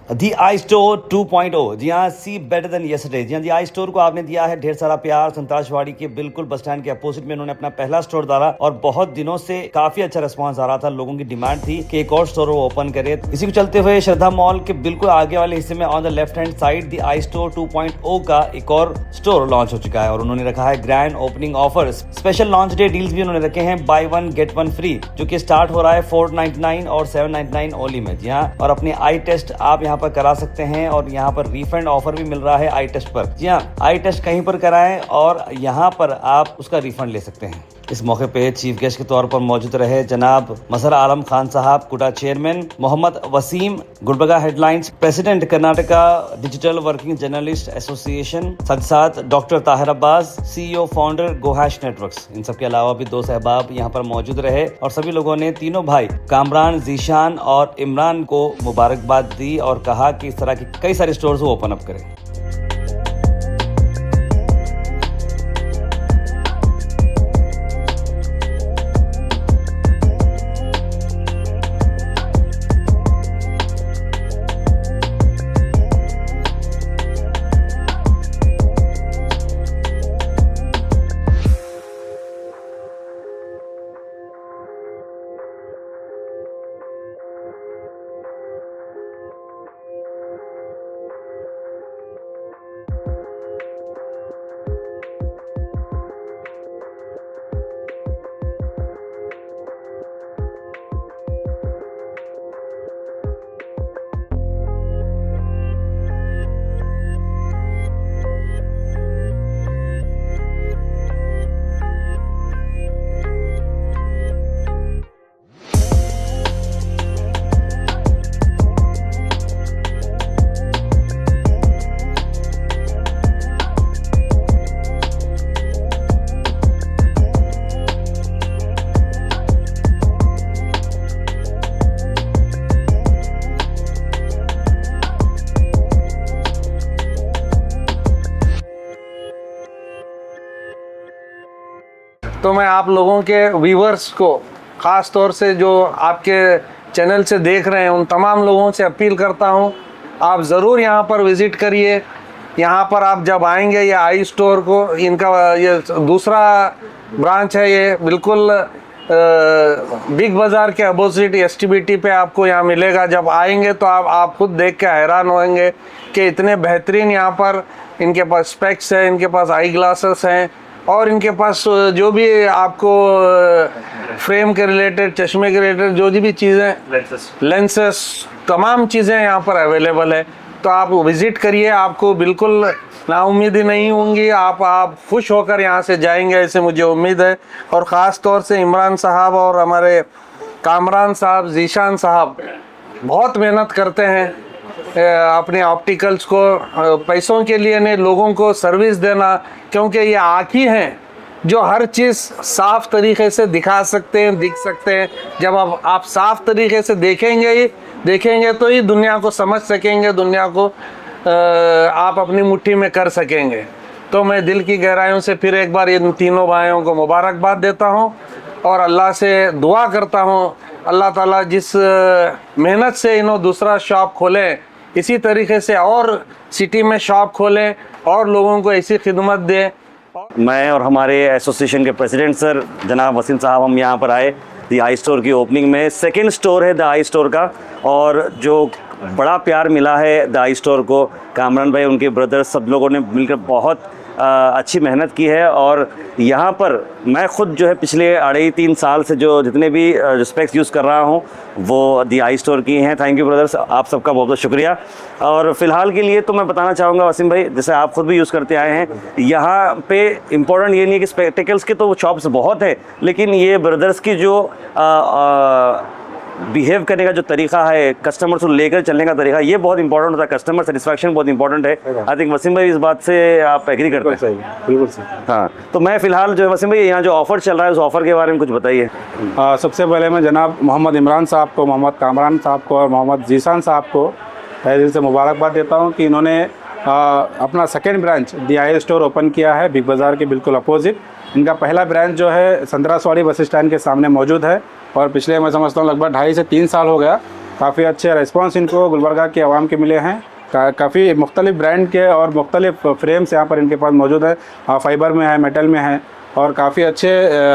The I store 2.0। जी हाँ, सी better than yesterday. जी हाँ, दी I store को आपने दिया है ढेर सारा प्यार। संतराशवाड़ी के बिल्कुल बस स्टैंड के अपोजिट में उन्होंने अपना पहला स्टोर डाला और बहुत दिनों से काफी अच्छा रिस्पांस आ रहा था। लोगों की डिमांड थी कि एक और स्टोर वो ओपन करे। इसी को चलते हुए श्रद्धा मॉल के बिल्कुल आगे वाले हिस्से में on the left hand side the I store 2.0 का एक और स्टोर लॉन्च हो चुका है और उन्होंने रखा है grand opening offers. Special launch day deals भी उन्होंने रखे हैं, by one get one free, जो कि स्टार्ट हो रहा है 499 और 799 ओनली में। जी हाँ, और अपने आई टेस्ट आप यहाँ पर करा सकते हैं और यहाँ पर रिफंड ऑफर भी मिल रहा है आई टेस्ट पर। जी हाँ, आई टेस्ट कहीं पर कराएं और यहाँ पर आप उसका रिफंड ले सकते हैं। इस मौके पे चीफ गेस्ट के तौर पर मौजूद रहे जनाब मजहर आलम खान साहब, Kuda chairman, Mohammed Waseem, Gulbarga headlines president, Karnataka digital working journalist association, साथ साथ doctor Tahir Abbas, CEO founder Gohash networks. इन सब के अलावा भी दो सहबाब यहाँ पर मौजूद रहे और सभी लोगों ने तीनों भाई कामरान, जीशान और इमरान को मुबारकबाद दी और कहा कि इस तरह के कई सारे स्टोर्स वो ओपन अप करें। तो मैं आप लोगों के व्यूवर्स को, ख़ास तौर से जो आपके चैनल से देख रहे हैं, उन तमाम लोगों से अपील करता हूं, आप ज़रूर यहां पर विज़िट करिए। यहां पर आप जब आएंगे ये आई स्टोर को, इनका ये दूसरा ब्रांच है, ये बिल्कुल बिग बाज़ार के अपोजिट एसटीबीटी पे आपको यहाँ मिलेगा। जब आएंगे तो आप खुद देख के हैरान होंगे कि इतने बेहतरीन यहाँ पर इनके पास स्पेक्स है, इनके पास आई ग्लासेस हैं और इनके पास जो भी आपको फ्रेम के रिलेटेड, चश्मे के रिलेटेड जो भी चीज़ें, लेंसेस, तमाम चीज़ें यहाँ पर अवेलेबल है। तो आप विज़िट करिए, आपको बिल्कुल नाउम्मीदी नहीं होंगी, आप खुश होकर यहाँ से जाएंगे, ऐसे मुझे उम्मीद है। और ख़ास तौर से इमरान साहब और हमारे कामरान साहब, जीशान साहब बहुत मेहनत करते हैं अपने ऑप्टिकल्स को पैसों के लिए नहीं, लोगों को सर्विस देना, क्योंकि ये आँखें हैं जो हर चीज़ साफ़ तरीके से दिखा सकते हैं, दिख सकते हैं। जब आप साफ़ तरीके से देखेंगे तो ही दुनिया को समझ सकेंगे, दुनिया को आप अपनी मुट्ठी में कर सकेंगे। तो मैं दिल की गहराइयों से फिर एक बार इन तीनों भाइयों को मुबारकबाद देता हूँ और अल्लाह से दुआ करता हूँ, अल्लाह ताला जिस मेहनत से इन्हों दूसरा शॉप खोलें, इसी तरीके से और सिटी में शॉप खोलें और लोगों को ऐसी खिदमत दें। मैं और हमारे एसोसिएशन के प्रेसिडेंट सर जनाब वसीम साहब, हम यहाँ पर आए दी आई स्टोर की ओपनिंग में। सेकंड स्टोर है द आई स्टोर का और जो बड़ा प्यार मिला है द आई स्टोर को, कामरान भाई, उनके ब्रदर्स, सब लोगों ने मिलकर बहुत अच्छी मेहनत की है। और यहाँ पर मैं ख़ुद जो है पिछले 2.5-3 साल से जो जितने भी स्पेक्स यूज़ कर रहा हूँ वो दी आई स्टोर की हैं। थैंक यू ब्रदर्स, आप सबका बहुत बहुत शुक्रिया। और फ़िलहाल के लिए तो मैं बताना चाहूँगा वसीम भाई, जैसे आप ख़ुद भी यूज़ करते आए हैं, यहाँ पे इम्पोर्टेंट ये नहीं है कि स्पेक्टिकल्स के तो शॉप्स बहुत है, लेकिन ये ब्रदर्स की जो बिहेव करने का जो तरीका है, कस्टमर्स को लेकर चलने का तरीका, ये बहुत इंपॉर्टेंट होता है। कस्टमर सेटिस्फैक्शन बहुत इंपॉर्टेंट है। आई थिंक वसीम भाई इस बात से आप एग्री करते हैं? सही, बिल्कुल सही। हाँ, तो मैं फ़िलहाल जो है वसीम भाई, यहाँ जो ऑफ़र चल रहा है उस ऑफ़र के बारे में कुछ बताइए। सबसे पहले मैं जनाब मोहम्मद इमरान साहब को, मोहम्मद कामरान साहब को और मोहम्मद जीशान साहब को तहे दिल से मुबारकबाद देता हूँ कि इन्होंने अपना second branch the I store open किया है बिग बाज़ार के बिल्कुल अपोजिट। इनका पहला ब्रांच जो है संतराशवाड़ी बस स्टैंड के सामने मौजूद है और पिछले मैं समझता हूँ लगभग 2.5 से 3 साल हो गया काफ़ी अच्छे रिस्पॉन्स इनको गुलबर्गा के आवाम के मिले हैं। काफ़ी मुख्तलिफ ब्रांड के और मुख्तलिफ फ्रेम्स यहाँ पर इनके पास मौजूद है, फाइबर में है, मेटल में है, और काफ़ी अच्छे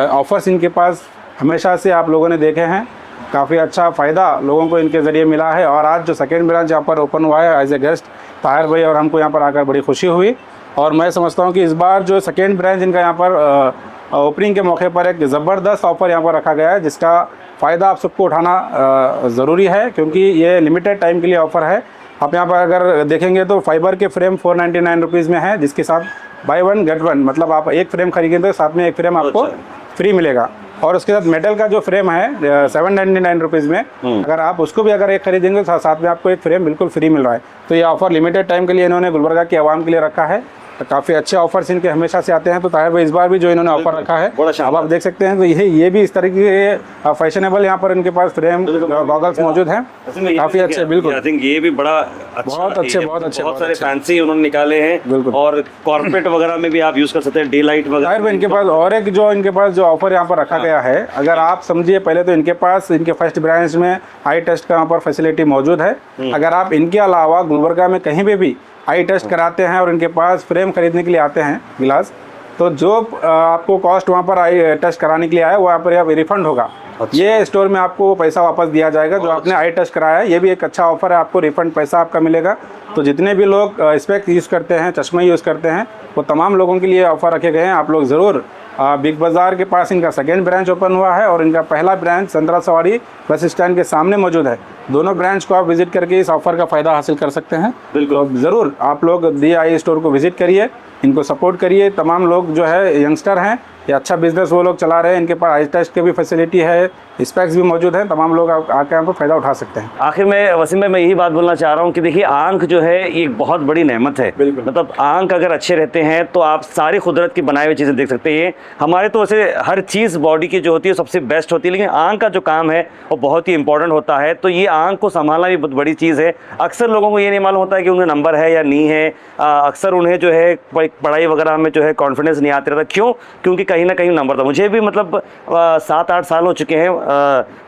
ऑफ़र्स इनके पास हमेशा से आप लोगों ने देखे हैं। काफ़ी अच्छा फ़ायदा लोगों को इनके ज़रिए मिला है। और आज जो सेकेंड ब्रांच यहाँ पर ओपन हुआ है एज ए गेस्ट ताहिर भाई और हमको यहाँ पर आकर बड़ी खुशी हुई। और मैं समझता हूँ कि इस बार जो सेकेंड ब्रांच इनका यहाँ पर ओपनिंग के मौके पर एक ज़बरदस्त ऑफ़र यहाँ पर रखा गया है, जिसका फ़ायदा आप सबको उठाना ज़रूरी है, क्योंकि ये लिमिटेड टाइम के लिए ऑफ़र है। आप यहाँ पर अगर देखेंगे तो फाइबर के फ्रेम 499 रुपीज़ में है, जिसके साथ बाय वन गेट वन, मतलब आप एक फ्रेम खरीदेंगे तो साथ में एक फ्रेम आपको फ्री मिलेगा। और उसके साथ मेटल का जो फ्रेम है 799 रुपीज़ में, अगर आप उसको भी अगर एक खरीदेंगे तो साथ में आपको एक फ्रेम बिल्कुल फ्री मिल रहा है। तो ये ऑफ़र लिमिटेड टाइम के लिए इन्होंने गुलबर्गा के आवाम के लिए रखा है। तो काफ़ी अच्छे ऑफर्स इनके हमेशा से आते हैं। तो ताहिर भाई इस बार भी जो इन्होंने ऑफर रखा है अब आप देख सकते हैं, तो ये भी इस तरीके के फैशनेबल यहाँ पर इनके पास फ्रेम गॉगल्स मौजूद हैं, काफ़ी अच्छे। बिल्कुल, आई थिंक ये भी बड़ा अच्छा, बहुत अच्छे बहुत सारे फैंसी उन्होंने निकाले हैं। बिल्कुल, और कॉर्पोरेट वगैरह में भी आप यूज़ कर सकते हैं, डे लाइट वगैरह। ताहिर भाई इनके पास और एक जो इनके पास जो ऑफर यहाँ पर रखा गया है, अगर आप समझिए, पहले तो इनके पास इनके फर्स्ट ब्रांच में आई टेस्ट का यहाँ पर फैसिलिटी मौजूद है। अगर आप इनके अलावा गुलबर्गा में कहीं पे भी आई टेस्ट कराते हैं और इनके पास फ्रेम खरीदने के लिए आते हैं गिलास, तो जो आपको कॉस्ट वहाँ पर आई टेस्ट कराने के लिए आया वो यहाँ पर रिफंड होगा। ये स्टोर में आपको पैसा वापस दिया जाएगा जो आपने आई टेस्ट कराया है। ये भी एक अच्छा ऑफर है, आपको रिफंड पैसा आपका मिलेगा। तो जितने भी लोग स्पेक्स यूज़ करते हैं, चश्मे यूज़ करते हैं, वो तमाम लोगों के लिए ऑफर रखे गए हैं। आप लोग ज़रूर बिग बाज़ार के पास इनका सेकेंड ब्रांच ओपन हुआ है और इनका पहला ब्रांच संतरा सवारी बस स्टैंड के सामने मौजूद है। दोनों ब्रांच को आप विजिट करके इस ऑफ़र का फ़ायदा हासिल कर सकते हैं। बिल्कुल, ज़रूर आप लोग DI स्टोर को विजिट करिए, इनको सपोर्ट करिए। तमाम लोग जो है यंगस्टर हैं, ये अच्छा बिजनेस वो लोग चला रहे हैं, इनके पास आई टेस्ट की भी फैसिलिटी है, स्पेक्स भी मौजूद हैं, तमाम लोग आकर यहाँ पर फ़ायदा उठा सकते हैं। आखिर में वसीम भाई मैं यही बात बोलना चाह रहा हूँ कि देखिए, आंख जो है ये एक बहुत बड़ी नेमत है। मतलब आंख अगर अच्छे रहते हैं तो आप सारी कुदरत की बनाई हुई चीज़ें देख सकते हैं। हमारे तो वैसे हर चीज़ बॉडी की जो होती है सबसे बेस्ट होती है, लेकिन आंख का जो काम है वो बहुत ही इंपॉर्टेंट होता है। तो ये आंख को संभालना भी बहुत बड़ी चीज़ है। अक्सर लोगों को ये नहीं मालूम होता है कि उनमें नंबर है या नहीं है। अक्सर उन्हें जो है पढ़ाई वगैरह में जो है कॉन्फिडेंस नहीं आते रहता। क्यों? क्योंकि कहीं ना कहीं नंबर था। मुझे भी मतलब 7-8 साल हो चुके हैं,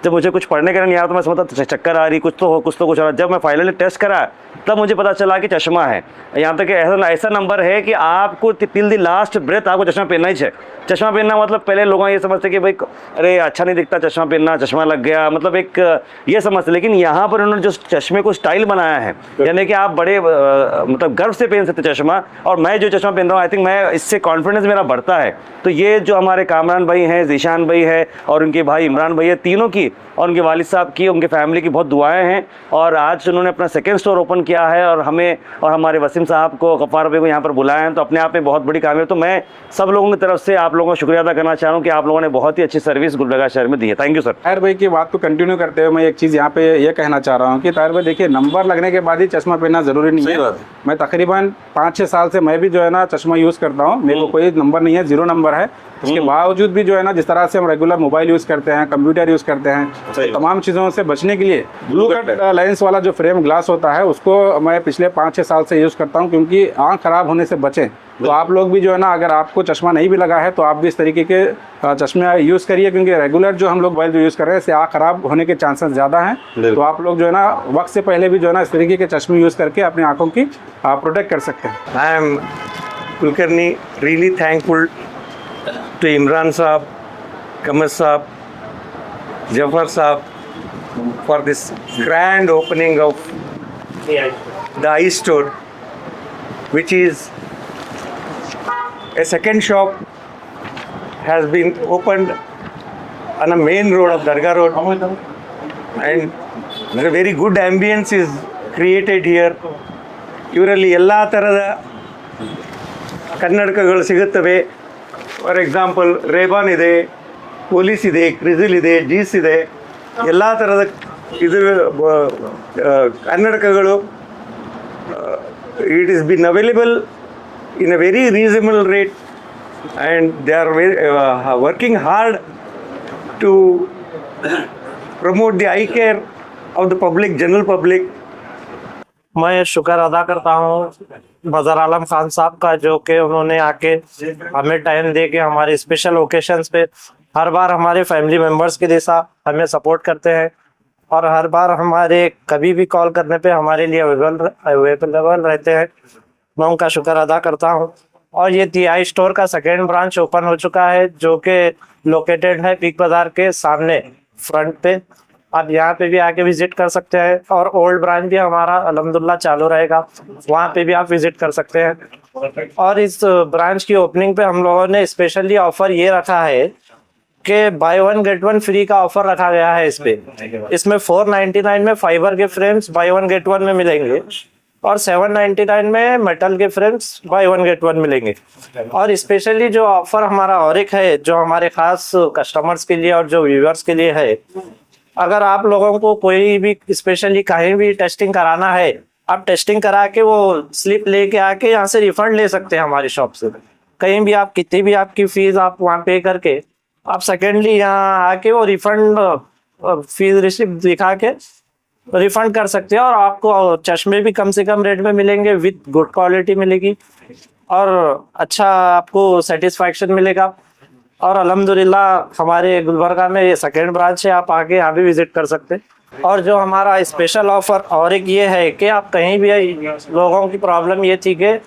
जब मुझे कुछ पढ़ने का नहीं आता तो मैं समझता चक्कर आ रही, कुछ तो हो रहा। जब मैं फाइनली टेस्ट करा तब मुझे पता चला कि चश्मा है। यहाँ तक कि ऐसा नंबर है कि आपको टिल द लास्ट ब्रेथ आपको चश्मा पहनना ही चाहिए। चश्मा पहनना मतलब पहले लोग ये समझते कि भाई अरे अच्छा नहीं दिखता चश्मा पहनना, चश्मा लग गया, मतलब एक ये समझते। लेकिन यहाँ पर उन्होंने जो चश्मे को स्टाइल बनाया है, यानी कि आप बड़े मतलब गर्व से पहन सकते चश्मा। और मैं जो चश्मा पहन रहा हूँ, आई थिंक मैं इससे कॉन्फिडेंस मेरा बढ़ता है। तो ये जो हमारे कामरान भाई हैं, ज़ीशान भाई है और उनके भाई इमरान भाई है, तीनों की और उनके वालिद साहब की, उनके फैमिली की बहुत दुआएं हैं। और आज उन्होंने अपना सेकंड स्टोर ओपन किया है और हमें और हमारे वसीम साहब को, गफ्फार भाई को यहाँ पर बुलाया है, तो अपने आप में बहुत बड़ी कामयाबी। तो मैं सब लोगों की तरफ से आप लोगों का शुक्रिया अदा करना चाह रहा हूँ कि आप लोगों ने बहुत ही अच्छी सर्विस गुलबर्गा शहर में दी है। Thank you sir. ताहिर भाई की बात को कंटिन्यू करते हुए मैं एक चीज़ यहाँ पे ये कहना चाह रहा हूँ कि ताहिर भाई देखिए, नंबर लगने के बाद ही चश्मा पहनना ज़रूरी नहीं है। मैं तकरीबन 5-6 साल से मैं भी जो है ना चश्मा यूज़ करता हूँ। मेरे को कोई नंबर नहीं है, 0 नंबर है। उसके बावजूद भी जो है ना, जिस तरह से हम रेगुलर मोबाइल यूज़ करते हैं, कंप्यूटर यूज़ करते हैं, तो तमाम चीज़ों से बचने के लिए ब्लू कट लेंस वाला जो फ्रेम ग्लास होता है उसको मैं पिछले 5-6 साल से यूज़ करता हूँ, क्योंकि आँख ख़राब होने से बचें। तो आप लोग भी जो है ना, अगर आपको चश्मा नहीं भी लगा है तो आप भी इस तरीके के चश्मे यूज़ करिए, क्योंकि रेगुलर जो हम लोग मोबाइल जो यूज़ कर रहे हैं इससे आँख ख़राब होने के चांसेस ज़्यादा हैं। तो आप लोग जो है ना वक्त से पहले भी जो है ना इस तरीके के चश्मे यूज़ करके अपनी आँखों की प्रोटेक्ट कर सकते हैं। I am Kulkarni really thankful to Imran Saab, Kamal Saab, Jafar Saab for this grand opening of the eye store, which is a second shop has been opened on a main road of Dargah Road, and a very good ambience is created here. ಇವರಲ್ಲಿ ಎಲ್ಲ ಥರದ ಕನ್ನಡಕಗಳು ಸಿಗುತ್ತವೆ. For example ರೇಬಾನ್ ಇದೆ, police ಇದೆ, ಕ್ರಿಜಿಲ್ ಇದೆ, ಜೀಸ್ ಇದೆ, ಎಲ್ಲ ಥರದ ಇದು ಕನ್ನಡಕಗಳು it is been available in a very reasonable rate, and they are working hard to promote the eye care of the public, general public. मैं शुक्र अदा करता हूँ बज़र आलम खान साहब का, जो कि उन्होंने आके हमें टाइम दे के हमारे स्पेशल ओकेशंस पे हर बार हमारे फैमिली मेम्बर्स के जैसा हमें सपोर्ट करते हैं और हर बार हमारे कभी भी कॉल करने पे हमारे लिए अवेलेबल रहते हैं। मैं उनका शुक्र अदा करता हूँ। और ये TI स्टोर का सेकेंड ब्रांच ओपन हो चुका है, जो कि लोकेटेड है बिग बाज़ार के सामने फ्रंट पे। आप यहाँ पे भी आके विजिट कर सकते हैं। और ओल्ड ब्रांच भी हमारा अल्हम्दुलिल्लाह चालू रहेगा, वहाँ पे भी आप विजिट कर सकते हैं। और इस ब्रांच की ओपनिंग पे हम लोगों ने स्पेशली ऑफर ये रखा है कि बाय 1 गेट 1 फ्री का ऑफर रखा गया है। इसमें 499 में फाइबर के फ्रेम्स बाय 1 गेट 1 में मिलेंगे और 799 में मेटल के फ्रेम्स बाय 1 गेट 1 मिलेंगे। और स्पेशली जो ऑफर हमारा और एक है, जो हमारे खास कस्टमर्स के लिए और जो व्यूअर्स के लिए है, अगर आप लोगों को कोई भी स्पेशली कहीं भी टेस्टिंग कराना है, आप टेस्टिंग करा के वो स्लिप लेके आके यहाँ से रिफंड ले सकते हैं हमारी शॉप से। कहीं भी आप कितनी भी आपकी फीस आप वहाँ पे करके आप सेकेंडली यहाँ आके वो रिफंड फीस रिसिप्ट दिखा के रिफंड कर सकते हैं। और आपको चश्मे भी कम से कम रेट में मिलेंगे, विद गुड क्वालिटी मिलेगी और अच्छा आपको सेटिस्फैक्शन मिलेगा। और अल्हम्दुलिल्लाह हमारे गुलबर्गा में ये सेकेंड ब्रांच है, आप आके यहाँ भी विजिट कर सकते हैं। और जो हमारा स्पेशल ऑफर और एक ये है कि आप कहीं भी, लोगों की प्रॉब्लम ये थी कि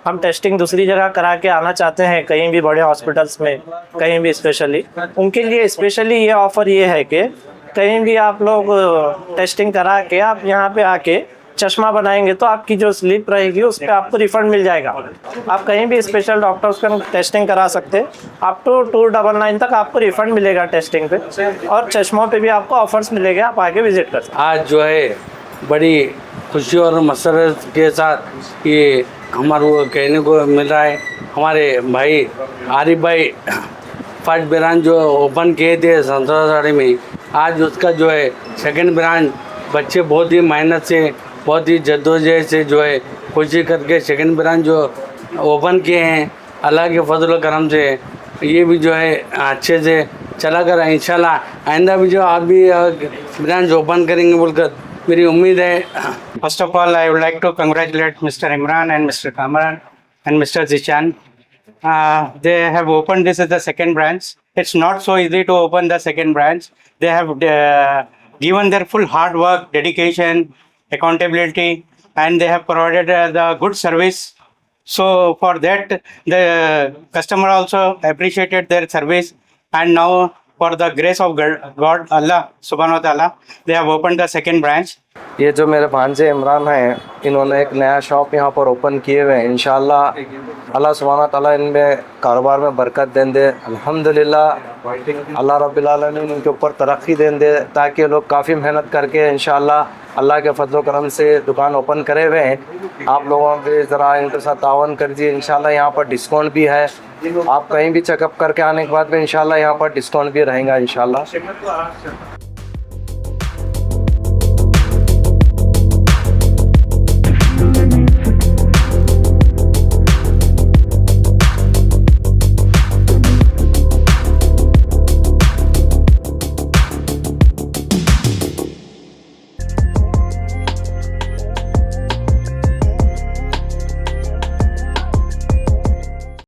हम टेस्टिंग दूसरी जगह करा के आना चाहते हैं, कहीं भी बड़े हॉस्पिटल्स में, कहीं भी स्पेशली, उनके लिए स्पेशली ये ऑफ़र ये है कि कहीं भी आप लोग टेस्टिंग करा के आप यहाँ पे आके चश्मा बनाएंगे तो आपकी जो स्लिप रहेगी उस पर आपको रिफंड मिल जाएगा। आप कहीं भी स्पेशल डॉक्टर्स का टेस्टिंग करा सकते हैं, अप टू 299 तक आपको रिफंड मिलेगा टेस्टिंग पे। और चश्मों पे भी आपको ऑफर्स मिलेंगे, आप आके विजिट कर सकते हैं। आज जो है बड़ी खुशी और मसरत के साथ ये हमारे को कहने को मिल रहा है, हमारे भाई आरिफ भाई फर्स्ट ब्रांच जो ओपन किए थे संतरासाड़ी में, आज उसका जो है सेकंड ब्रांच बच्चे बहुत ही मेहनत से, बहुत ही जद्दोजहद से जो है कोशिश करके सेकंड ब्रांच जो ओपन किए हैं, अल्लाह के फजल और करम से ये भी जो है अच्छे से चला कर इंशाल्लाह आइंदा भी जो आप भी ब्रांच ओपन करेंगे बोलकर मेरी उम्मीद है। First of all, I would like to congratulate Mr. Imran and Mr. Kamran and Mr. Zishan. They have opened this as the second branch. It's not so easy to open the second branch. They have given their full hard work, dedication, accountability, and they have provided the good service. So for that, the customer also appreciated their service. And now, for the grace of God, Allah Subhanahu wa Taala, they have opened the second branch. ये जो मेरे भांजे इमरान हैं, इन्होंने एक नया shop यहाँ पर ओपन किए हुए हैं। इंशाल्लाह अल्लाह सुब्हाना ताला इनमें कारोबार में बरकत दें दे। अल्हम्दुलिल्लाह अल्लाह रब्बिल आलमीन इनके ऊपर तरक्की दें दे, ताकि लोग काफ़ी मेहनत करके इंशाल्लाह अल्लाह के फजल करम से दुकान ओपन करे हुए हैं। आप लोगों पे ज़रा इनके साथ तावन कर दीजिए। इंशाल्लाह यहाँ पर डिस्काउंट भी है, आप कहीं भी चेकअप करके आने के बाद में इंशाल्लाह यहाँ पर डिस्काउंट भी रहेगा इंशाल्लाह।